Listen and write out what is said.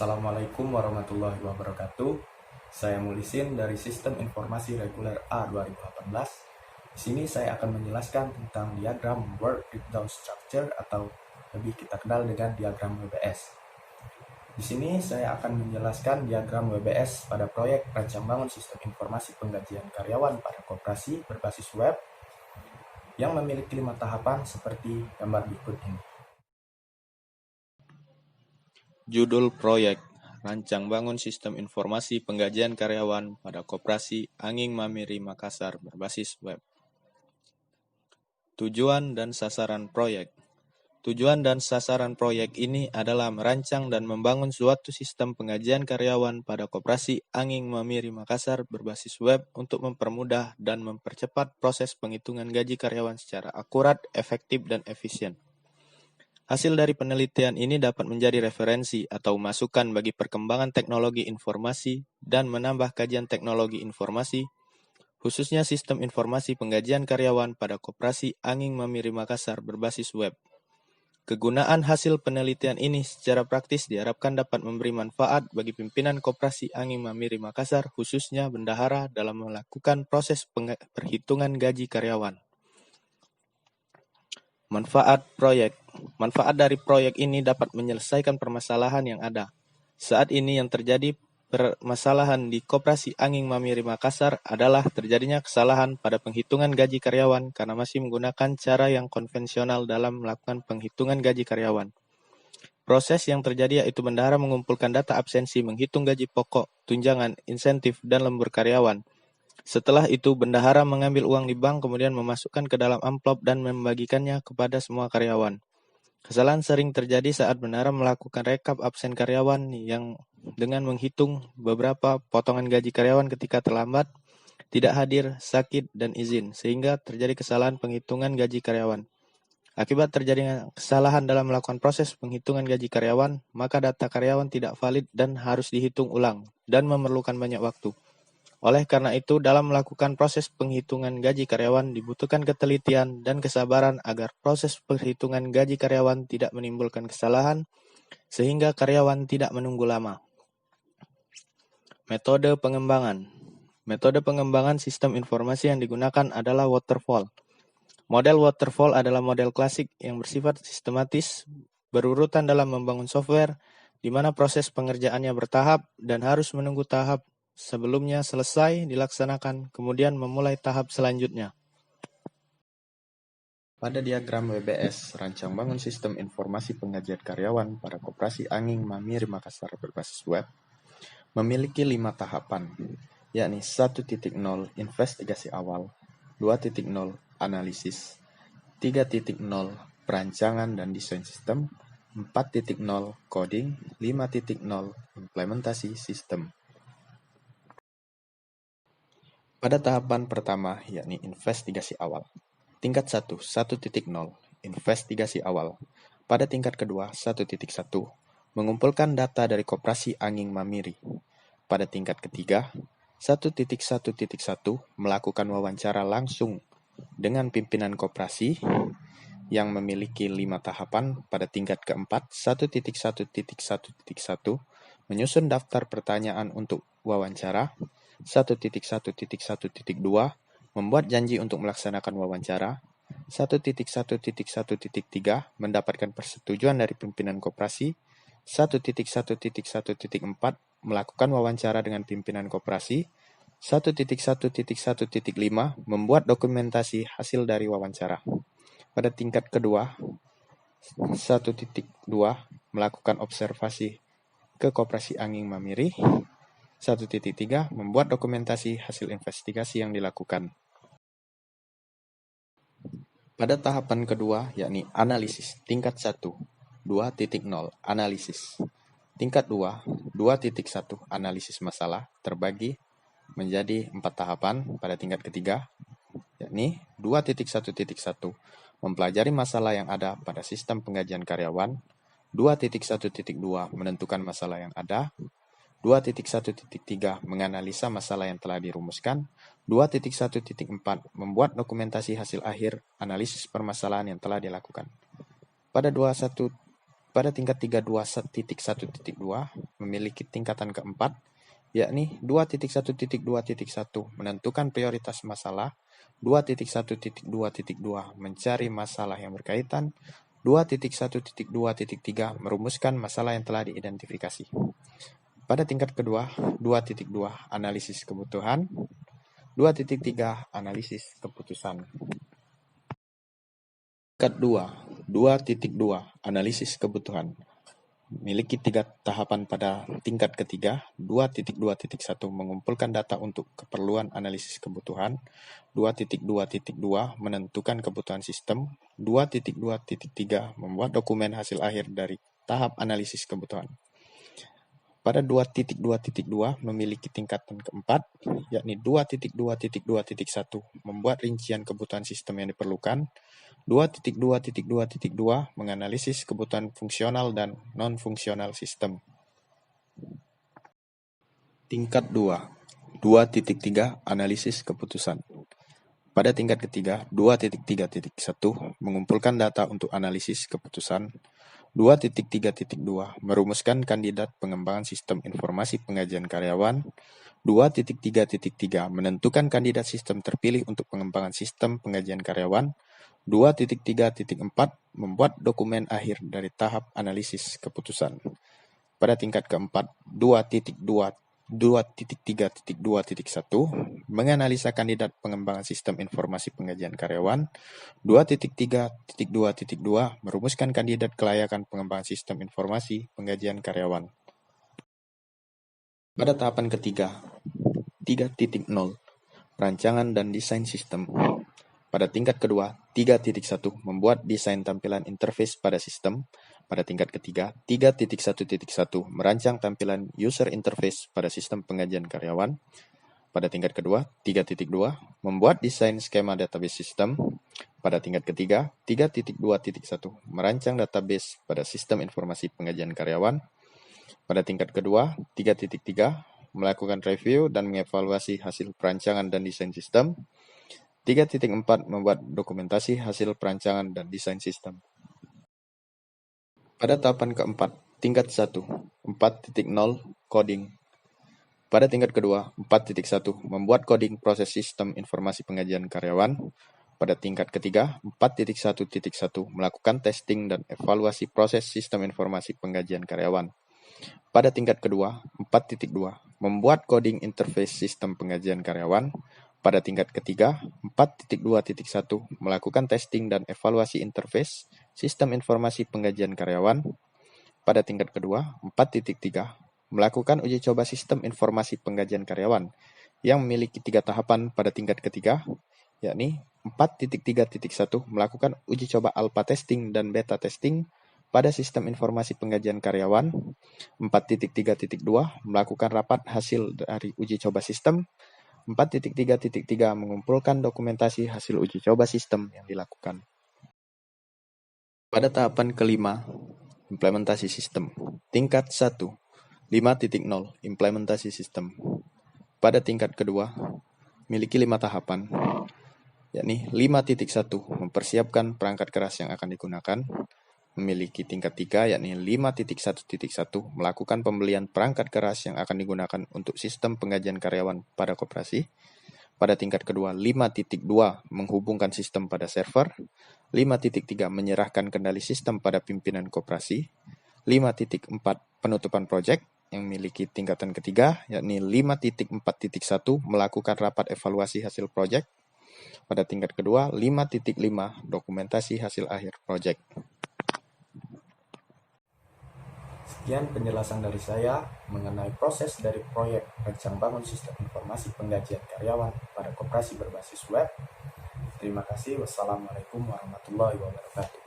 Assalamualaikum warahmatullahi wabarakatuh. Saya Mulisin dari Sistem Informasi Reguler A 2018. Di sini saya akan menjelaskan tentang diagram Word Breakdown Structure atau lebih kita kenal dengan diagram WBS. Di sini saya akan menjelaskan diagram WBS pada proyek Rancang Bangun Sistem Informasi Penggajian Karyawan pada Koperasi berbasis web yang memiliki 5 tahapan seperti gambar berikut ini. Judul proyek, Rancang Bangun Sistem Informasi Penggajian Karyawan pada Koperasi Anging Mamiri Makassar berbasis web. Tujuan dan sasaran proyek. Tujuan dan sasaran proyek ini adalah merancang dan membangun suatu sistem penggajian karyawan pada Koperasi Anging Mamiri Makassar berbasis web untuk mempermudah dan mempercepat proses penghitungan gaji karyawan secara akurat, efektif, dan efisien. Hasil dari penelitian ini dapat menjadi referensi atau masukan bagi perkembangan teknologi informasi dan menambah kajian teknologi informasi, khususnya sistem informasi penggajian karyawan pada Koperasi Anging Mamiri Makassar berbasis web. Kegunaan hasil penelitian ini secara praktis diharapkan dapat memberi manfaat bagi pimpinan Koperasi Anging Mamiri Makassar, khususnya bendahara dalam melakukan proses perhitungan gaji karyawan. Manfaat proyek. Manfaat dari proyek ini dapat menyelesaikan permasalahan yang ada. Saat ini yang terjadi permasalahan di Koperasi Anging Mamiri Makassar adalah terjadinya kesalahan pada penghitungan gaji karyawan karena masih menggunakan cara yang konvensional dalam melakukan penghitungan gaji karyawan. Proses yang terjadi yaitu bendahara mengumpulkan data absensi, menghitung gaji pokok, tunjangan, insentif, dan lembur karyawan. Setelah itu, bendahara mengambil uang di bank kemudian memasukkan ke dalam amplop dan membagikannya kepada semua karyawan. Kesalahan sering terjadi saat bendahara melakukan rekap absen karyawan yang dengan menghitung beberapa potongan gaji karyawan ketika terlambat, tidak hadir, sakit, dan izin, sehingga terjadi kesalahan penghitungan gaji karyawan. Akibat terjadinya kesalahan dalam melakukan proses penghitungan gaji karyawan, maka data karyawan tidak valid dan harus dihitung ulang, dan memerlukan banyak waktu. Oleh karena itu, dalam melakukan proses penghitungan gaji karyawan dibutuhkan ketelitian dan kesabaran agar proses perhitungan gaji karyawan tidak menimbulkan kesalahan, sehingga karyawan tidak menunggu lama. Metode pengembangan. Metode pengembangan sistem informasi yang digunakan adalah waterfall. Model waterfall adalah model klasik yang bersifat sistematis, berurutan dalam membangun software, di mana proses pengerjaannya bertahap dan harus menunggu tahap sebelumnya selesai dilaksanakan, kemudian memulai tahap selanjutnya. Pada diagram WBS, Rancang Bangun Sistem Informasi Penggajian Karyawan pada Koperasi Anging Mamiri Makassar berbasis web, memiliki 5 tahapan, yakni 1.0 investigasi awal, 2.0 analisis, 3.0 perancangan dan desain sistem, 4.0 coding, 5.0 implementasi sistem. Pada tahapan pertama, yakni investigasi awal. Tingkat 1, 1.0, investigasi awal. Pada tingkat kedua, 1.1, mengumpulkan data dari Koperasi Anging Mamiri. Pada tingkat ketiga, 1.1.1, melakukan wawancara langsung dengan pimpinan koperasi yang memiliki 5 tahapan. Pada tingkat keempat, 1.1.1.1, menyusun daftar pertanyaan untuk wawancara. 1.1.1.2, membuat janji untuk melaksanakan wawancara. 1.1.1.3, mendapatkan persetujuan dari pimpinan koperasi. 1.1.1.4, melakukan wawancara dengan pimpinan koperasi. 1.1.1.5, membuat dokumentasi hasil dari wawancara. Pada tingkat kedua, 1.2, melakukan observasi ke Koperasi Anging Mamiri. 1.3, membuat dokumentasi hasil investigasi yang dilakukan. Pada tahapan kedua, yakni analisis, tingkat 1, 2.0, analisis. Tingkat 2, 2.1, analisis masalah, terbagi menjadi 4 tahapan. Pada tingkat ketiga, yakni 2.1.1, mempelajari masalah yang ada pada sistem penggajian karyawan. 2.1.2, menentukan masalah yang ada. 2.1.3, menganalisa masalah yang telah dirumuskan. 2.1.4, membuat dokumentasi hasil akhir analisis permasalahan yang telah dilakukan. Pada pada tingkat 321.1.2 memiliki tingkatan keempat, yakni 2.1.2.1 menentukan prioritas masalah, 2.1.2.2 mencari masalah yang berkaitan, 2.1.2.3 merumuskan masalah yang telah diidentifikasi. Pada tingkat kedua, 2.2 analisis kebutuhan, 2.3 analisis keputusan. Tingkat 2.2 analisis kebutuhan memiliki 3 tahapan. Pada tingkat ketiga, 2.2.1 mengumpulkan data untuk keperluan analisis kebutuhan, 2.2.2 menentukan kebutuhan sistem, 2.2.3 membuat dokumen hasil akhir dari tahap analisis kebutuhan. Pada 2.2.2 memiliki tingkatan keempat, yakni 2.2.2.1 membuat rincian kebutuhan sistem yang diperlukan, 2.2.2.2 menganalisis kebutuhan fungsional dan non-fungsional sistem. Tingkat 2, 2.3 analisis keputusan. Pada tingkat ketiga, 2.3.1 mengumpulkan data untuk analisis keputusan, 2.3.2 merumuskan kandidat pengembangan sistem informasi pengajian karyawan, 2.3.3 menentukan kandidat sistem terpilih untuk pengembangan sistem pengajian karyawan, 2.3.4 membuat dokumen akhir dari tahap analisis keputusan. Pada tingkat keempat, 2.3.2.1 menganalisa kandidat pengembangan sistem informasi pengajian karyawan, 2.3.2.2 merumuskan kandidat kelayakan pengembangan sistem informasi pengajian karyawan. Pada tahapan ketiga, 3.0 perancangan dan desain sistem. Pada tingkat kedua, 3.1 membuat desain tampilan interface pada sistem. Pada tingkat ketiga, 3.1.1 merancang tampilan user interface pada sistem pengajian karyawan. Pada tingkat kedua, 3.2 membuat desain skema database sistem. Pada tingkat ketiga, 3.2.1 merancang database pada sistem informasi pengajian karyawan. Pada tingkat kedua, 3.3 melakukan review dan mengevaluasi hasil perancangan dan desain sistem. 3.4 membuat dokumentasi hasil perancangan dan desain sistem. Pada tahapan keempat, tingkat 1, 4.0 coding. Pada tingkat kedua, 4.1 membuat coding proses sistem informasi pengajian karyawan. Pada tingkat ketiga, 4.1.1 melakukan testing dan evaluasi proses sistem informasi pengajian karyawan. Pada tingkat kedua, 4.2 membuat coding interface sistem pengajian karyawan. Pada tingkat ketiga, 4.2.1 melakukan testing dan evaluasi interface sistem informasi pengajian karyawan. Pada tingkat kedua, 4.3 melakukan uji coba sistem informasi pengajian karyawan yang memiliki 3 tahapan. Pada tingkat ketiga, yakni 4.3.1 melakukan uji coba alpha testing dan beta testing pada sistem informasi pengajian karyawan. 4.3.2 melakukan rapat hasil dari uji coba sistem. 4.3.3 mengumpulkan dokumentasi hasil uji coba sistem yang dilakukan. Pada tahapan kelima, implementasi sistem. Tingkat 1, 5.0 implementasi sistem. Pada tingkat kedua, memiliki 5 tahapan, yakni 5.1 mempersiapkan perangkat keras yang akan digunakan. Memiliki tingkat 3, yakni 5.1.1 melakukan pembelian perangkat keras yang akan digunakan untuk sistem pengajian karyawan pada koperasi. Pada tingkat kedua, 5.2 menghubungkan sistem pada server. 5.3 menyerahkan kendali sistem pada pimpinan koperasi. 5.4 penutupan proyek yang memiliki tingkatan ketiga, yakni 5.4.1 melakukan rapat evaluasi hasil proyek. Pada tingkat kedua, 5.5 dokumentasi hasil akhir proyek. Sekian penjelasan dari saya mengenai proses dari proyek rancang bangun sistem informasi penggajian karyawan pada koperasi berbasis web. Terima kasih. Wassalamualaikum warahmatullahi wabarakatuh.